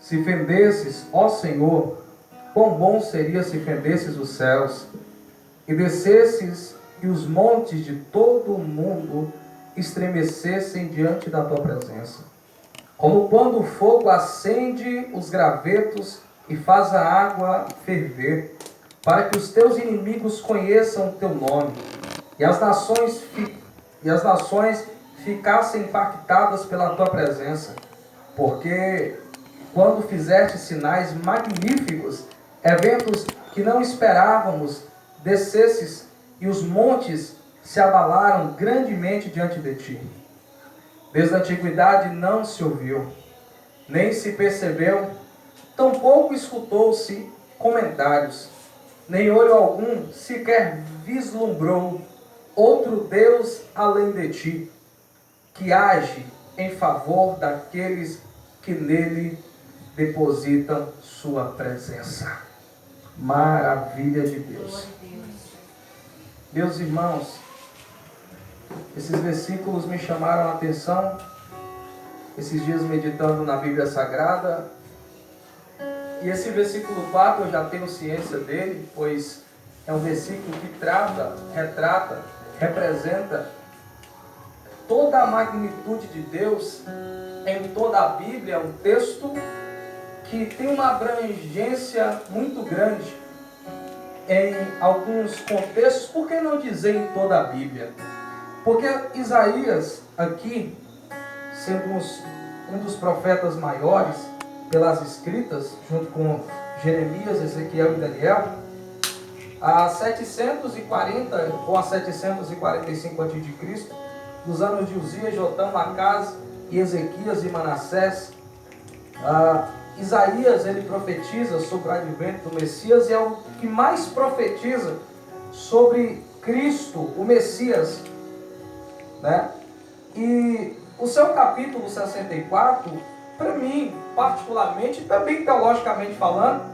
Se fendesses, ó Senhor, quão bom seria se fendesses os céus, e descesses e os montes de todo o mundo estremecessem diante da tua presença. Como quando o fogo acende os gravetos e faz a água ferver, para que os teus inimigos conheçam o teu nome, e as nações ficassem impactadas pela tua presença, porque quando fizeste sinais magníficos, eventos que não esperávamos, descesses e os montes se abalaram grandemente diante de ti. Desde a antiguidade não se ouviu, nem se percebeu, tampouco escutou-se comentários, nem olho algum sequer vislumbrou outro Deus além de ti, que age em favor daqueles que nele depositam sua presença. Maravilha de Deus. Meus irmãos, esses versículos me chamaram a atenção, esses dias meditando na Bíblia Sagrada. E esse versículo 4 eu já tenho ciência dele, pois é um versículo que retrata, representa toda a magnitude de Deus em toda a Bíblia. É um texto que tem uma abrangência muito grande em alguns contextos. Por que não dizer em toda a Bíblia? Porque Isaías aqui, sendo um dos profetas maiores pelas escritas, junto com Jeremias, Ezequiel e Daniel, a 740 ou a 745 a.C., nos anos de Uzias, Jotão, Acaz e Ezequias e Manassés, Isaías ele profetiza sobre o advento do Messias, e é o que mais profetiza sobre Cristo, o Messias, né? E o seu capítulo 64, para mim, particularmente, também teologicamente falando,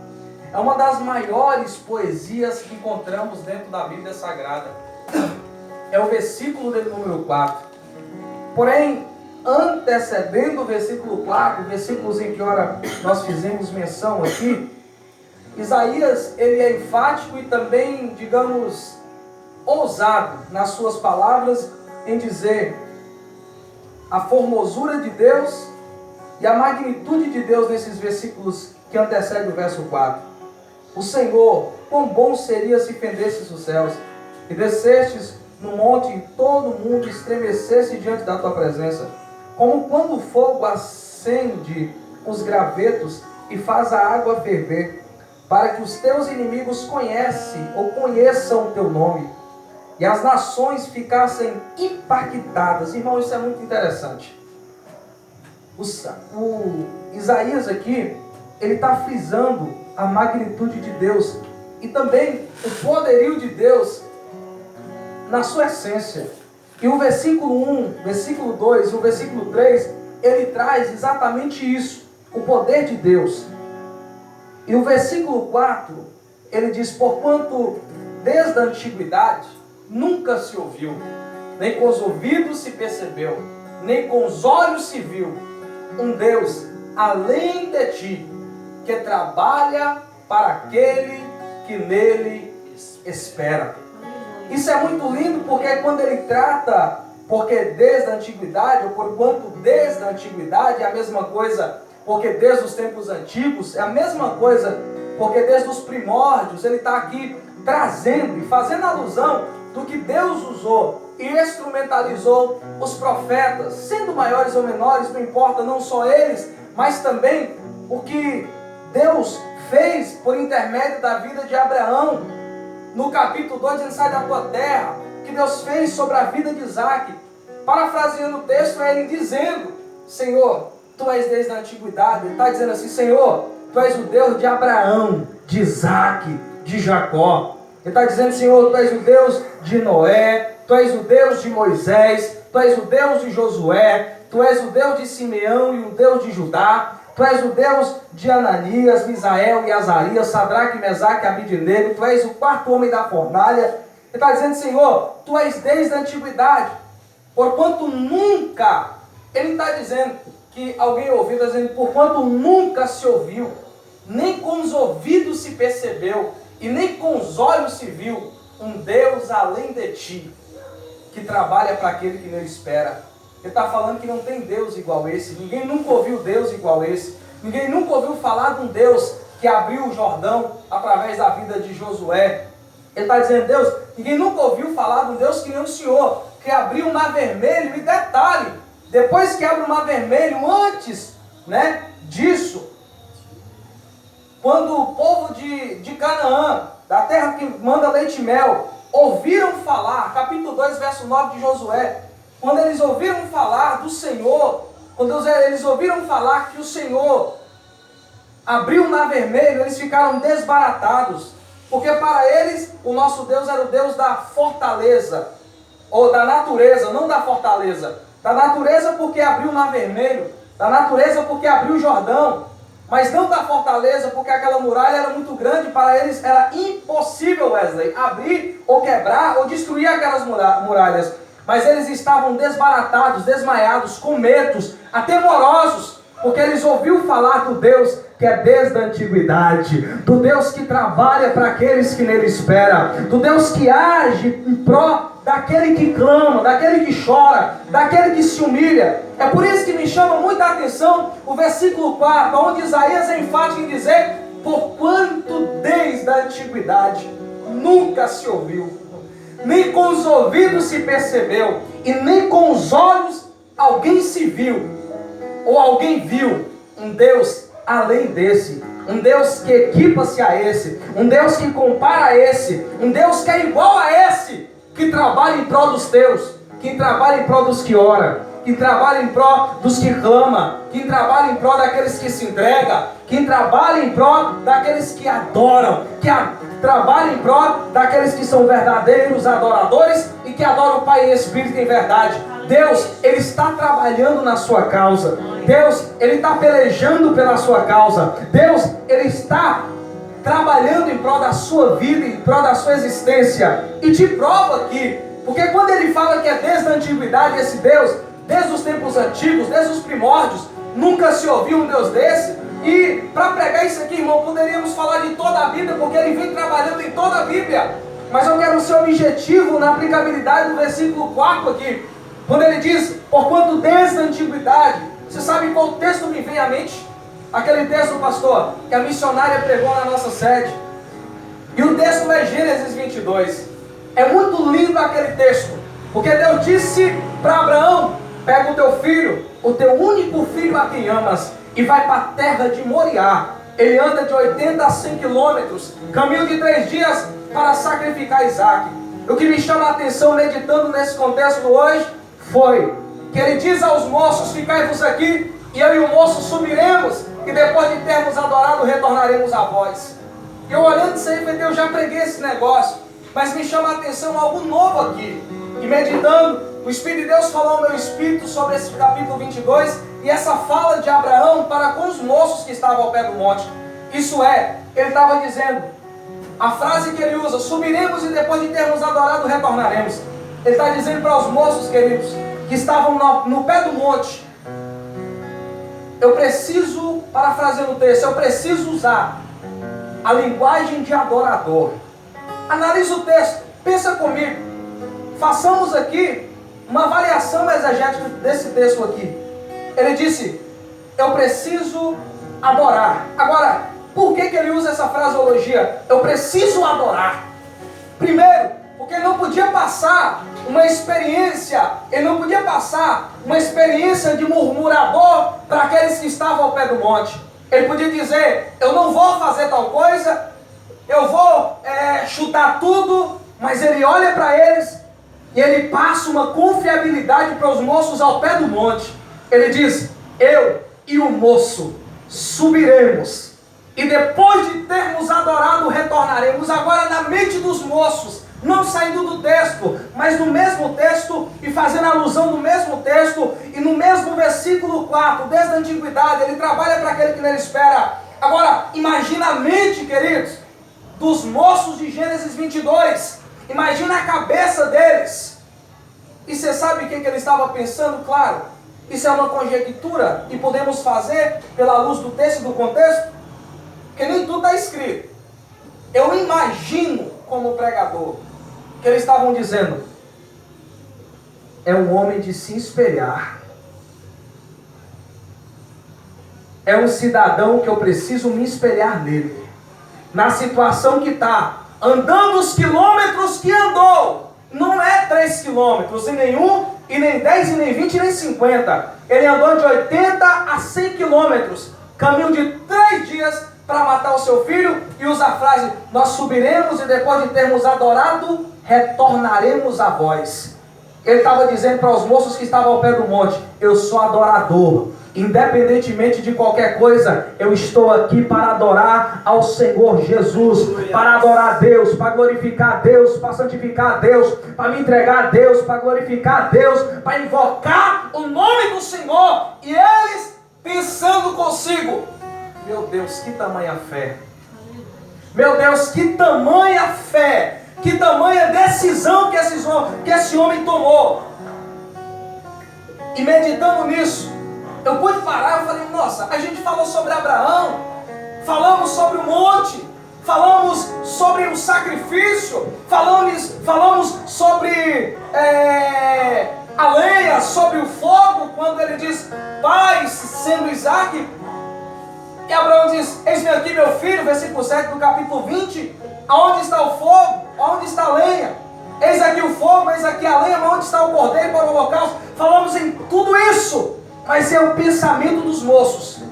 é uma das maiores poesias que encontramos dentro da Bíblia Sagrada. É o versículo de número 4. Porém, antecedendo o versículo 4, versículos em que ora nós fizemos menção aqui, Isaías ele é enfático e também, digamos, ousado nas suas palavras em dizer a formosura de Deus e a magnitude de Deus nesses versículos que antecedem o verso 4. O Senhor, quão bom seria se fendesses os céus e descestes no monte e todo mundo estremecesse diante da tua presença. Como quando o fogo acende os gravetos e faz a água ferver, para que os teus inimigos conheçam o teu nome, e as nações ficassem impactadas. Irmão, isso é muito interessante. O Isaías aqui, ele está frisando a magnitude de Deus e também o poderio de Deus na sua essência. E o versículo 1, versículo 2 e o versículo 3, ele traz exatamente isso, o poder de Deus. E o versículo 4, ele diz: porquanto desde a antiguidade nunca se ouviu, nem com os ouvidos se percebeu, nem com os olhos se viu, um Deus além de ti, que trabalha para aquele que nele espera. Isso é muito lindo, porque quando ele trata, porque desde a antiguidade, ou porquanto desde a antiguidade, é a mesma coisa, porque desde os tempos antigos, é a mesma coisa, porque desde os primórdios, ele está aqui trazendo e fazendo alusão do que Deus usou e instrumentalizou os profetas, sendo maiores ou menores, não importa, não só eles, mas também o que Deus fez por intermédio da vida de Abraão. No capítulo 2, ele sai da tua terra, que Deus fez sobre a vida de Isaac. Parafraseando o texto, é ele dizendo: Senhor, tu és desde a antiguidade. Ele está dizendo assim: Senhor, tu és o Deus de Abraão, de Isaac, de Jacó. Ele está dizendo: Senhor, tu és o Deus de Noé, tu és o Deus de Moisés, tu és o Deus de Josué, tu és o Deus de Simeão e o Deus de Judá, tu és o Deus de Ananias, Misael e Azarias, Sadraque, Mesaque e Abidnego, tu és o quarto homem da fornalha. Ele está dizendo: Senhor, tu és desde a antiguidade, porquanto nunca, ele está dizendo, que alguém ouviu, está dizendo, porquanto nunca se ouviu, nem com os ouvidos se percebeu, e nem com os olhos se viu, um Deus além de ti, que trabalha para aquele que nele espera. Ele está falando que não tem Deus igual esse, ninguém nunca ouviu Deus igual esse, ninguém nunca ouviu falar de um Deus que abriu o Jordão através da vida de Josué. Ele está dizendo, Deus, ninguém nunca ouviu falar de um Deus que nem o Senhor, que abriu o mar vermelho. E detalhe, depois que abre o mar vermelho, antes, né, disso, quando o povo de Canaã, da terra que manda leite e mel, ouviram falar, capítulo 2, verso 9 de Josué, quando eles ouviram falar do Senhor, quando eles ouviram falar que o Senhor abriu o mar vermelho, eles ficaram desbaratados, porque para eles o nosso Deus era o Deus da fortaleza, ou da natureza, não da fortaleza, da natureza porque abriu o mar vermelho, da natureza porque abriu o Jordão, mas não da fortaleza porque aquela muralha era muito grande, para eles era impossível, Wesley, abrir ou quebrar ou destruir aquelas muralhas, mas eles estavam desbaratados, desmaiados, com medos, atemorosos, porque eles ouviram falar do Deus que é desde a antiguidade, do Deus que trabalha para aqueles que nele esperam, do Deus que age em pró daquele que clama, daquele que chora, daquele que se humilha. É por isso que me chama muita atenção o versículo 4, onde Isaías é enfático em dizer, porquanto desde a antiguidade nunca se ouviu, nem com os ouvidos se percebeu, e nem com os olhos alguém se viu, ou alguém viu um Deus além desse, um Deus que equipa-se a esse, um Deus que compara a esse, um Deus que é igual a esse, que trabalha em prol dos teus, que trabalha em prol dos que ora, que trabalha em prol dos que clama, que trabalha em prol daqueles que se entregam, que trabalha em prol daqueles que adoram, trabalha em prol daqueles que são verdadeiros adoradores e que adoram o Pai em espírito e em verdade. Deus, Ele está trabalhando na sua causa. Deus, Ele está pelejando pela sua causa. Deus, Ele está trabalhando em prol da sua vida, em prol da sua existência. E te prova aqui, porque quando Ele fala que é desde a antiguidade esse Deus, desde os tempos antigos, desde os primórdios, nunca se ouviu um Deus desse. E para pregar isso aqui, irmão, poderíamos falar de toda a Bíblia, porque Ele vem trabalhando em toda a Bíblia. Mas eu quero ser objetivo na aplicabilidade do versículo 4 aqui, quando ele diz, porquanto desde a antiguidade. Você sabe qual texto me vem à mente? Aquele texto, pastor, que a missionária pregou na nossa sede. E o texto é Gênesis 22. É muito lindo aquele texto, porque Deus disse para Abraão, pega o teu filho, o teu único filho a quem amas, e vai para a terra de Moriá. Ele anda de 80 a 100 quilômetros, caminho de 3 dias para sacrificar Isaac. O que me chama a atenção meditando nesse contexto hoje, foi que ele diz aos moços, ficai-vos aqui, e eu e o moço subiremos, e depois de termos adorado, retornaremos a vós. E eu olhando isso aí, eu já preguei esse negócio, mas me chama a atenção algo novo aqui. E meditando, o Espírito de Deus falou ao meu espírito sobre esse capítulo 22, e essa fala de Abraão para com os moços que estavam ao pé do monte. Isso é, ele estava dizendo, a frase que ele usa, subiremos e depois de termos adorado, retornaremos. Ele está dizendo para os moços, queridos, que estavam no pé do monte, eu preciso, parafraseando o texto, eu preciso usar a linguagem de adorador. Analise o texto, pensa comigo, façamos aqui uma avaliação exegética desse texto aqui. Ele disse, eu preciso adorar. Agora, por que ele usa essa fraseologia? Eu preciso adorar. Primeiro, porque ele não podia passar uma experiência, de murmurador para aqueles que estavam ao pé do monte. Ele podia dizer, eu não vou fazer tal coisa, eu vou chutar tudo, mas ele olha para eles e ele passa uma confiabilidade para os moços ao pé do monte. Ele diz, eu e o moço subiremos, e depois de termos adorado, retornaremos. Agora na mente dos moços, não saindo do texto, mas no mesmo texto, e fazendo alusão no mesmo texto, e no mesmo versículo 4, desde a antiguidade, ele trabalha para aquele que nele espera. Agora, imagina a mente, queridos, dos moços de Gênesis 22, imagina a cabeça deles, e você sabe o que ele estava pensando? Claro, Isso é uma conjectura e podemos fazer pela luz do texto e do contexto, porque nem tudo está escrito. Eu imagino, como pregador, que eles estavam dizendo: é um homem de se espelhar. É um cidadão que eu preciso me espelhar nele. Na situação que está, andando os quilômetros que andou. Não é 3 quilômetros, e nenhum, e nem 10, e nem 20, e nem 50. Ele andou de 80 a 100 quilômetros. Caminho de 3 dias para matar o seu filho. E usa a frase: nós subiremos e depois de termos adorado, retornaremos a vós. Ele estava dizendo para os moços que estavam ao pé do monte: eu sou adorador. Independentemente de qualquer coisa, eu estou aqui para adorar ao Senhor Jesus, para adorar a Deus, para glorificar a Deus, para santificar a Deus, para me entregar a Deus, para glorificar a Deus, para invocar o nome do Senhor. E eles pensando consigo: meu Deus, que tamanha fé! Meu Deus, que tamanha fé! Que tamanha decisão que esse homem tomou! E meditando nisso, eu pude parar e falei: nossa, a gente falou sobre Abraão, falamos sobre o monte, falamos sobre o sacrifício, falamos sobre a lenha, sobre o fogo, quando ele diz: pai, sendo Isaac. E Abraão diz: eis-me aqui, meu filho, versículo 7 do capítulo 20, aonde está o fogo? Aonde está a lenha? Eis aqui o fogo, eis aqui a lenha, mas onde está o cordeiro para o holocausto? Falamos em tudo isso, mas é o pensamento dos moços,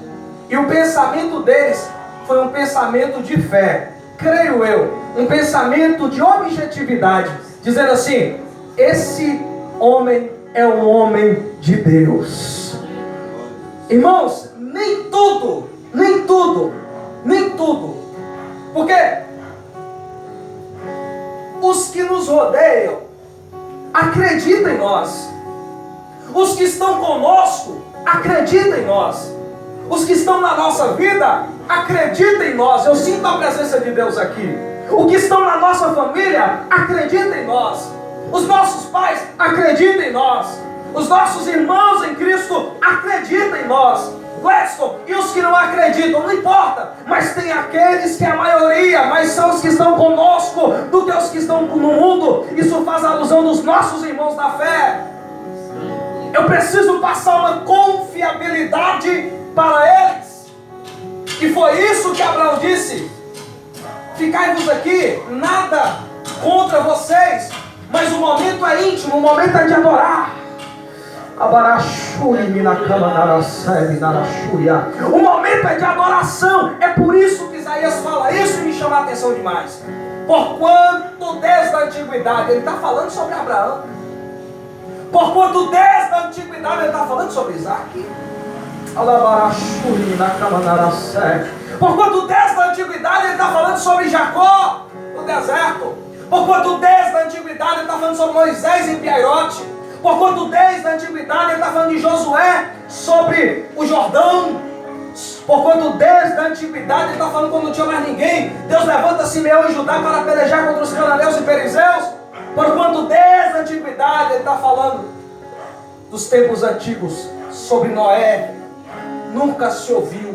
e o pensamento deles foi um pensamento de fé, creio eu, um pensamento de objetividade, dizendo assim: esse homem é um homem de Deus. Irmãos, nem tudo, porque os que nos rodeiam acreditam em nós. Os que estão conosco acreditam em nós. Os que estão na nossa vida acreditam em nós. Eu sinto a presença de Deus aqui. Os que estão na nossa família acreditam em nós. Os nossos pais acreditam em nós. Os nossos irmãos em Cristo acreditam em nós. Gladstone, e os que não acreditam, não importa, mas tem aqueles que é a maioria, mas são os que estão conosco do que os que estão no mundo. Isso faz alusão dos nossos irmãos da fé. Eu preciso passar uma confiabilidade para eles. E foi isso que Abraão disse: ficai-vos aqui, nada contra vocês, mas o momento é íntimo, o momento é de adorar. O momento é de adoração. É por isso que Isaías fala isso e me chama a atenção demais. Porquanto desde a antiguidade, ele está falando sobre Abraão. Porquanto desde a antiguidade, ele está falando sobre Isaac. Porquanto desde a antiguidade, ele está falando sobre Jacó no deserto. Porquanto desde a antiguidade, ele está falando sobre Moisés em Piairote. Porquanto desde a antiguidade ele está falando de Josué sobre o Jordão. Porquanto desde a antiguidade ele está falando quando não tinha mais ninguém, Deus levanta Simeão e Judá para pelejar contra os cananeus e perizeus. Porquanto desde a antiguidade ele está falando dos tempos antigos sobre Noé. Nunca se ouviu,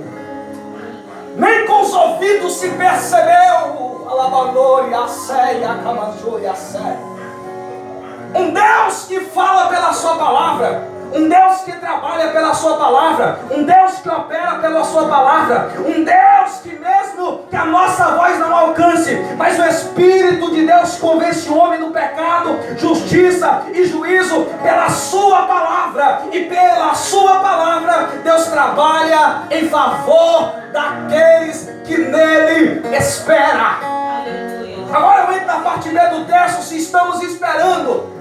nem com os ouvidos se percebeu. Alabanori, Assé, Akamajori, Assé. Um Deus que fala pela sua palavra, um Deus que trabalha pela sua palavra, um Deus que opera pela sua palavra, um Deus que mesmo que a nossa voz não alcance, mas o Espírito de Deus convence o homem do pecado, justiça e juízo pela sua palavra, e pela sua palavra Deus trabalha em favor daqueles que nele esperam. Agora eu entro na parte B do texto, se estamos esperando.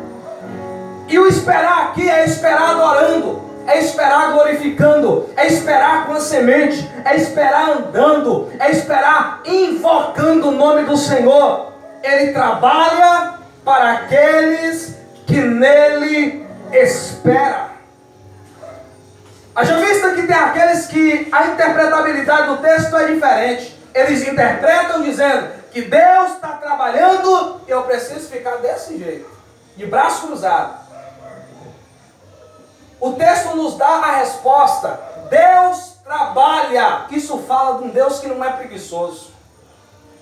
E o esperar aqui é esperar adorando, é esperar glorificando, é esperar com a semente, é esperar andando, é esperar invocando o nome do Senhor. Ele trabalha para aqueles que nele esperam. Haja vista que tem aqueles que a interpretabilidade do texto é diferente. Eles interpretam dizendo que Deus está trabalhando e eu preciso ficar desse jeito, de braço cruzado. o texto nos dá a resposta. Deus trabalha. Isso fala de um Deus que não é preguiçoso.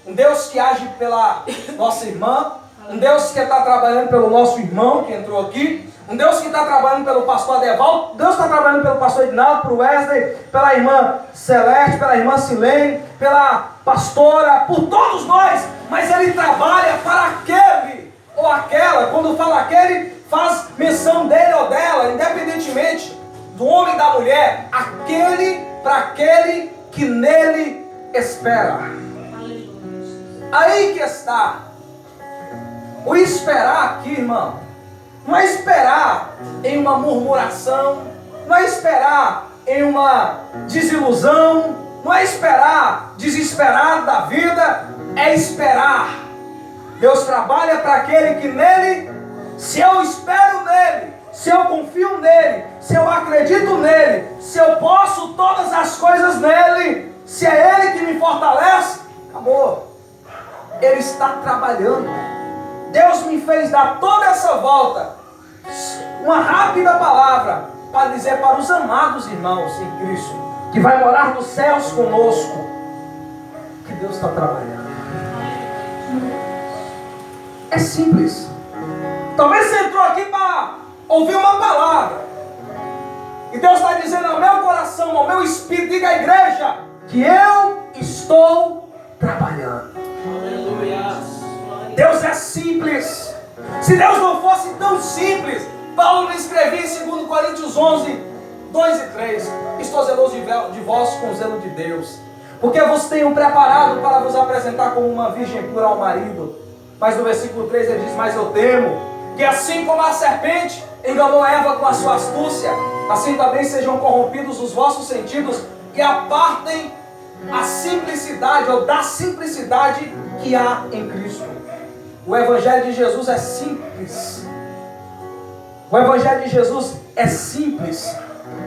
Um Deus que age pela nossa irmã. Um Deus que está trabalhando pelo nosso irmão que entrou aqui. Um Deus que está trabalhando pelo pastor Adevaldo. Deus está trabalhando pelo pastor Edinaldo, pelo Wesley, pela irmã Celeste, pela irmã Silene, pela pastora, por todos nós. Mas Ele trabalha para aquele ou aquela. Quando fala aquele, faz menção dele ou dela, independentemente do homem e da mulher. Aquele para aquele que nele espera. Aí que está. O esperar aqui, irmão, não é esperar em uma murmuração, não é esperar em uma desilusão, não é esperar desesperado da vida, é esperar. Deus trabalha para aquele que nele, se eu espero nele, se eu confio nele, se eu acredito nele, se eu posso todas as coisas nele, se é ele que me fortalece, acabou. Ele está trabalhando. Deus me fez dar toda essa volta. Uma rápida palavra para dizer para os amados irmãos em Cristo, que vai morar nos céus conosco, que Deus está trabalhando. É simples. Talvez você entrou aqui para ouvir uma palavra, e Deus está dizendo ao meu coração, ao meu espírito, diga à igreja, que eu estou trabalhando. Aleluia. Deus é simples. Se Deus não fosse tão simples, Paulo me escrevia em 2 Coríntios 11, 2 e 3. Estou zeloso de vós com o zelo de Deus, porque vos tenho preparado para vos apresentar como uma virgem pura ao marido. Mas no versículo 3 ele diz, mas eu temo que assim como a serpente enganou Eva com a sua astúcia, assim também sejam corrompidos os vossos sentidos e apartem a simplicidade, ou da simplicidade que há em Cristo. O Evangelho de Jesus é simples. O Evangelho de Jesus é simples.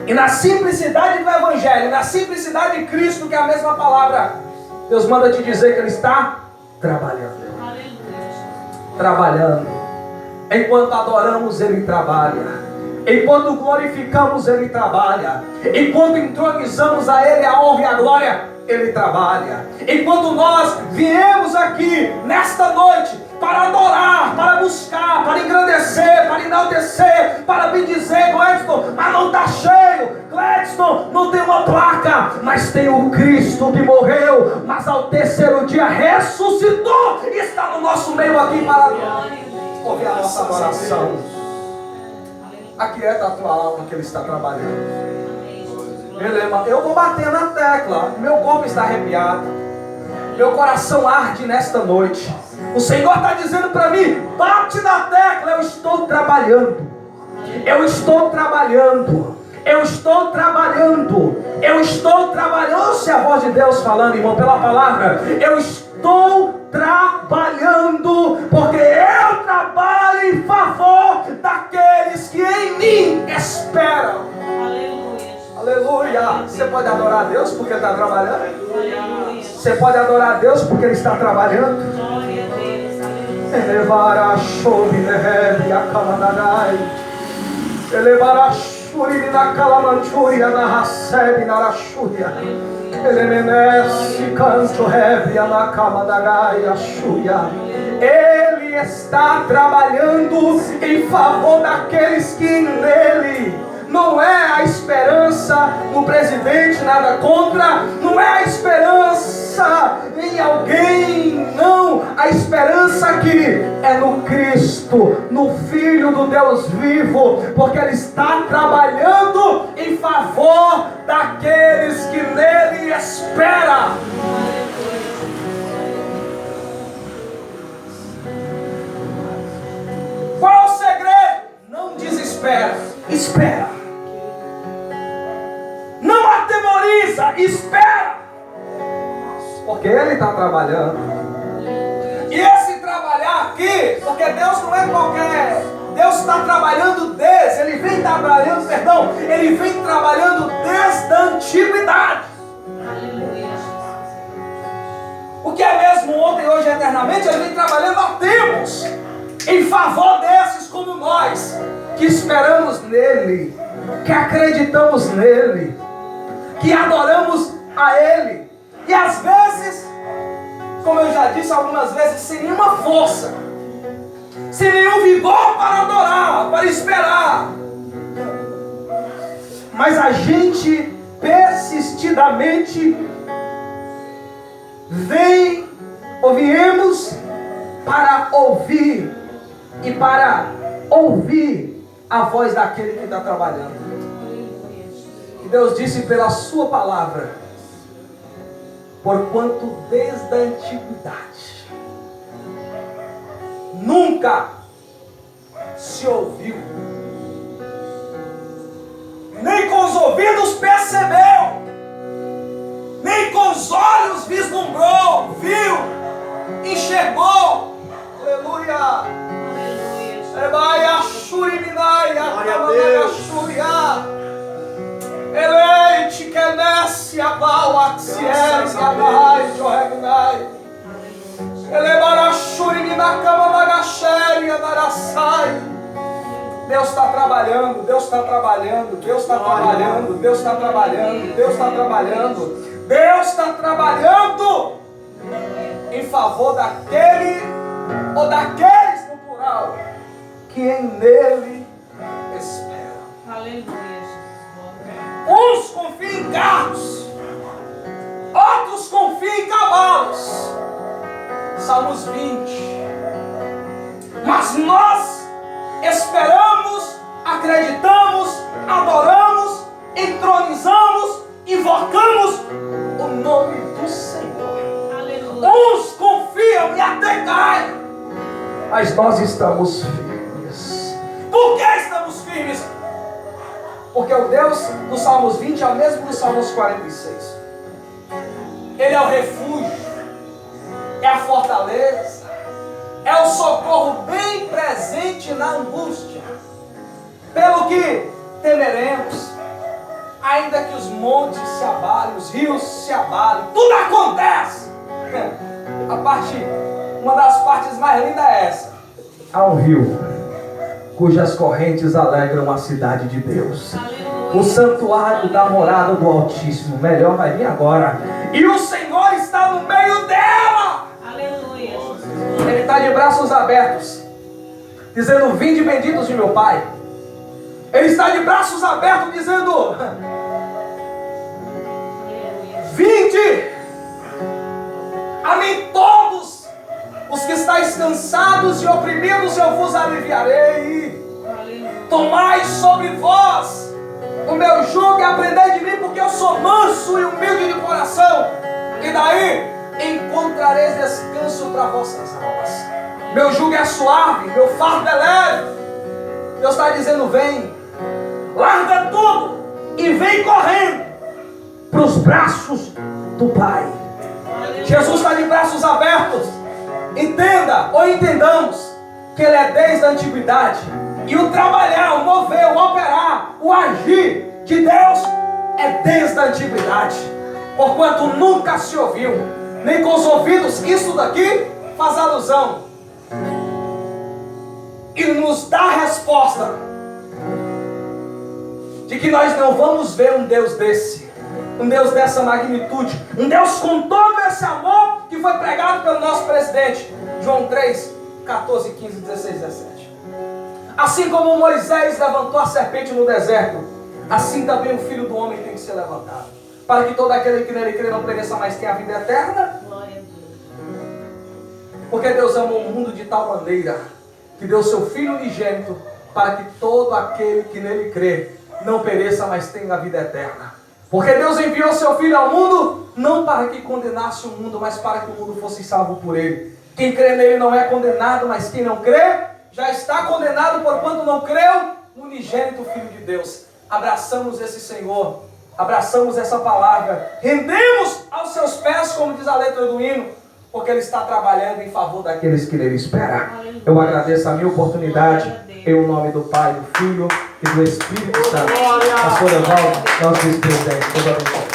E na simplicidade do Evangelho, na simplicidade de Cristo, que é a mesma palavra, Deus manda te dizer que Ele está trabalhando. Trabalhando. Enquanto adoramos, Ele trabalha. Enquanto glorificamos, Ele trabalha. Enquanto entronizamos a Ele a honra e a glória, Ele trabalha. Enquanto nós viemos aqui nesta noite para adorar, para buscar, para engrandecer, para enaltecer, para bendizer, Gladstone, mas não está cheio. Gladstone não tem uma placa, mas tem o Cristo que morreu, mas ao terceiro dia ressuscitou e está no nosso meio aqui para ouvir a nossa adoração. Aquieta a tua alma que Ele está trabalhando. Eu vou bater na tecla, meu corpo está arrepiado, meu coração arde nesta noite. O Senhor está dizendo para mim, bate na tecla, eu estou trabalhando. Eu estou trabalhando. Eu estou trabalhando. Eu estou trabalhando. Ouça a voz de Deus falando, irmão, pela palavra. Eu estou trabalhando, porque eu trabalho em favor daqueles que em mim esperam. Aleluia. Você pode adorar a Deus porque Ele está trabalhando? Você pode adorar a Deus porque Ele está trabalhando? Elevar a chove neve a camanadai. Elevar a churi na calamantúria na racebe na rachúria. Elemenece canto rebe na camandagai a chúria. Ele está trabalhando em favor daqueles que nele. Não é a esperança no presidente, nada contra. Não é a esperança em alguém, não. A esperança aqui é no Cristo, no Filho do Deus vivo, porque Ele está trabalhando em favor daqueles que nele esperam. Qual é o segredo? Não desespera, espera. Não atemoriza, espera. Porque Ele está trabalhando. E esse trabalhar aqui, porque Deus não é qualquer. Deus está trabalhando desde, Ele vem trabalhando, Ele vem trabalhando desde a antiguidade. O que é mesmo ontem, hoje e eternamente, Ele vem trabalhando há tempos em favor desses como nós, que esperamos nele. que acreditamos nele, que adoramos a ele. E às vezes, como eu já disse algumas vezes, sem nenhuma força, sem nenhum vigor para adorar, para esperar. Mas a gente persistidamente viemos para ouvir e para ouvir a voz daquele que está trabalhando. E Deus disse pela sua palavra: porquanto desde a antiguidade nunca se ouviu, nem com os ouvidos percebeu, nem com os olhos vislumbrou, viu, enxergou. Aleluia. Glória a Deus. Eleite que nesse abau axiere sabai joregnai. Elebarachuri na cama magachere anarasai. Deus está trabalhando, Deus está trabalhando, Deus está trabalhando, Deus está trabalhando, Deus está trabalhando, Deus está trabalhando em favor daquele ou daqueles no plural que em nele esperam. Aleluia. Uns confiam em carros, outros confiam em cavalos. Salmos 20. Mas nós esperamos, acreditamos, adoramos, entronizamos, invocamos o nome do Senhor. Aleluia. Uns confiam e até caem, mas nós estamos firmes. Por que estamos firmes? Porque o Deus dos Salmos 20 é o mesmo dos Salmos 46. Ele é o refúgio, é a fortaleza, é o socorro bem presente na angústia. Pelo que temeremos, ainda que os montes se abalem, os rios se abalem, tudo acontece. Uma das partes mais lindas é essa. Há um rio cujas correntes alegram a cidade de Deus. Aleluia. O santuário da morada do Altíssimo. Melhor vai vir agora. E o Senhor está no meio dela. Aleluia. Ele está de braços abertos, dizendo: vinde benditos de meu Pai. Ele está de braços abertos, dizendo: vinde a mim todos os que estáis cansados e oprimidos, eu vos aliviarei. Tomai sobre vós o meu jugo e aprendei de mim, porque eu sou manso e humilde de coração, e daí encontrareis descanso para vossas almas. Meu jugo é suave, meu fardo é leve. Deus está dizendo: vem, larga tudo e vem correndo para os braços do Pai. Jesus está de braços abertos. Entenda ou entendamos que Ele é desde a antiguidade, e o trabalhar, o mover, o operar, o agir de Deus é desde a antiguidade, porquanto nunca se ouviu, nem com os ouvidos. Isso daqui faz alusão e nos dá a resposta de que nós não vamos ver um Deus desse, um Deus dessa magnitude, um Deus com todo esse amor que foi pregado pelo nosso presidente, João 3, 14, 15, 16, 17. Assim como Moisés levantou a serpente no deserto, assim também o Filho do Homem tem que ser levantado, para que todo aquele que nele crê não pereça, mas tenha a vida eterna. Glória a Deus. Porque Deus amou o mundo de tal maneira que deu seu Filho unigênito, para que todo aquele que nele crê não pereça, mas tenha a vida eterna. Porque Deus enviou seu Filho ao mundo, não para que condenasse o mundo, mas para que o mundo fosse salvo por ele. Quem crê nele não é condenado, mas quem não crê já está condenado, porquanto não creu no unigênito Filho de Deus. Abraçamos esse Senhor, abraçamos essa palavra, rendemos aos seus pés, como diz a letra do hino, porque Ele está trabalhando em favor daqueles que nele esperam. Eu agradeço a minha oportunidade, em nome do Pai, do Filho e do Espírito Santo. Pastor Evaldo, nosso vice-presidente, Deus abençoe.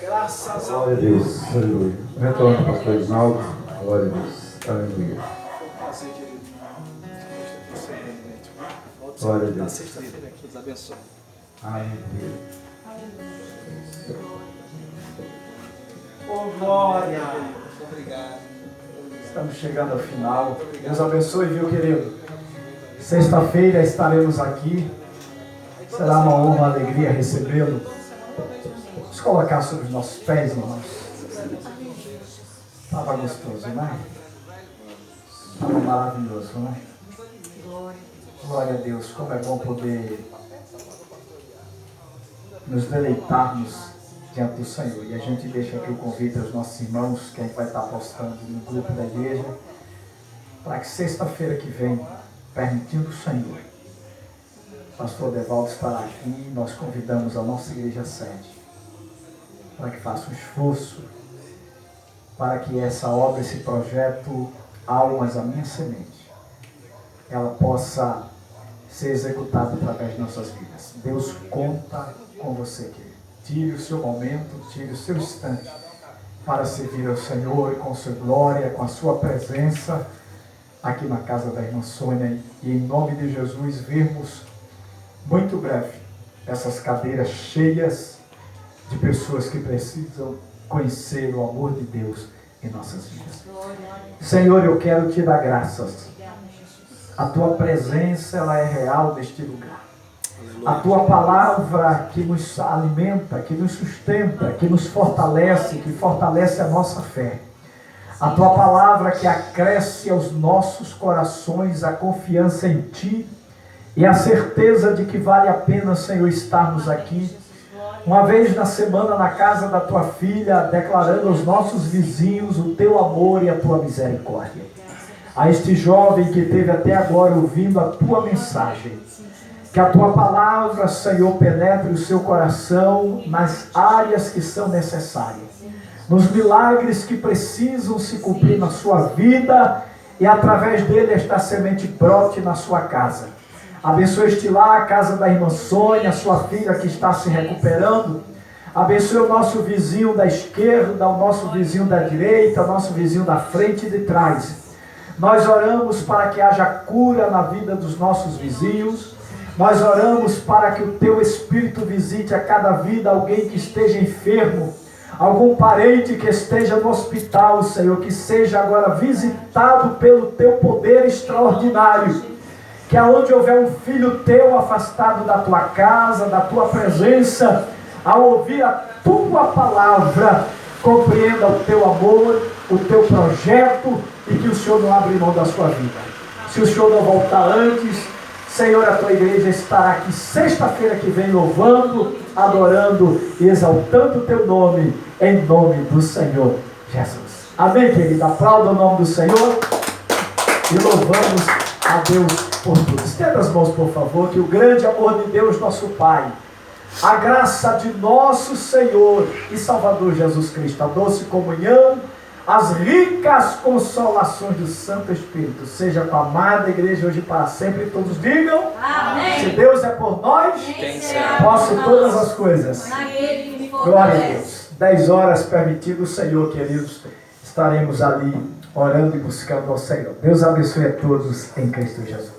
Graças a Deus. Aleluia. Retorno, pastor Ignaldo. Glória a Deus. Aleluia. Glória a Deus. Deus abençoe. Aleluia. Oh, glória! Obrigado. Estamos chegando ao final. Deus abençoe, viu, querido? Sexta-feira estaremos aqui. Será uma honra, uma alegria recebê-lo. Vamos colocar sobre os nossos pés, irmãos. Estava gostoso, né? Estava maravilhoso, né? Glória a Deus, como é bom poder nos deleitarmos diante do Senhor. E a gente deixa aqui o convite aos nossos irmãos, que a gente vai estar postando no grupo da igreja, para que sexta-feira que vem, permitindo o Senhor, o pastor Devaldo estará aqui e nós convidamos a nossa igreja sede para que faça um esforço para que essa obra, esse projeto Almas à Minha Semente, ela possa ser executada através de nossas vidas. Deus conta com você, querido. Tire o seu momento, tire o seu instante para servir ao Senhor com sua glória, com a sua presença aqui na casa da irmã Sônia, e em nome de Jesus vermos muito breve essas cadeiras cheias de pessoas que precisam conhecer o amor de Deus em nossas vidas. Senhor, eu quero te dar graças. A tua presença, ela é real neste lugar. A tua palavra que nos alimenta, que nos sustenta, que nos fortalece, que fortalece a nossa fé. A tua palavra que acresce aos nossos corações a confiança em ti e a certeza de que vale a pena, Senhor, estarmos aqui uma vez na semana na casa da tua filha, declarando aos nossos vizinhos o teu amor e a tua misericórdia. A este jovem que esteve até agora ouvindo a tua mensagem, que a tua palavra, Senhor, penetre o seu coração nas áreas que são necessárias, nos milagres que precisam se cumprir na sua vida, e através dele esta semente brote na sua casa. Abençoe este lar, a casa da irmã Sônia, sua filha que está se recuperando. Abençoe o nosso vizinho da esquerda, o nosso vizinho da direita, o nosso vizinho da frente e de trás. Nós oramos para que haja cura na vida dos nossos vizinhos. Nós oramos para que o teu Espírito visite a cada vida alguém que esteja enfermo, algum parente que esteja no hospital, Senhor, que seja agora visitado pelo teu poder extraordinário. Que aonde houver um filho teu afastado da tua casa, da tua presença, ao ouvir a tua palavra, compreenda o teu amor, o teu projeto, e que o Senhor não abra mão da sua vida. Se o Senhor não voltar antes, Senhor, a tua igreja estará aqui sexta-feira que vem louvando, adorando e exaltando o teu nome, em nome do Senhor Jesus. Amém, querido? Aplauda o nome do Senhor e louvamos a Deus por tudo. Estenda as mãos, por favor, que o grande amor de Deus, nosso Pai, a graça de nosso Senhor e Salvador Jesus Cristo, a doce comunhão, as ricas consolações do Santo Espírito, seja com a amada igreja hoje para sempre, e todos digam, amém. Se Deus é por nós, posso todas as coisas. Glória a Deus. 10 horas permitido o Senhor, queridos, estaremos ali orando e buscando ao Senhor. Deus abençoe a todos em Cristo Jesus.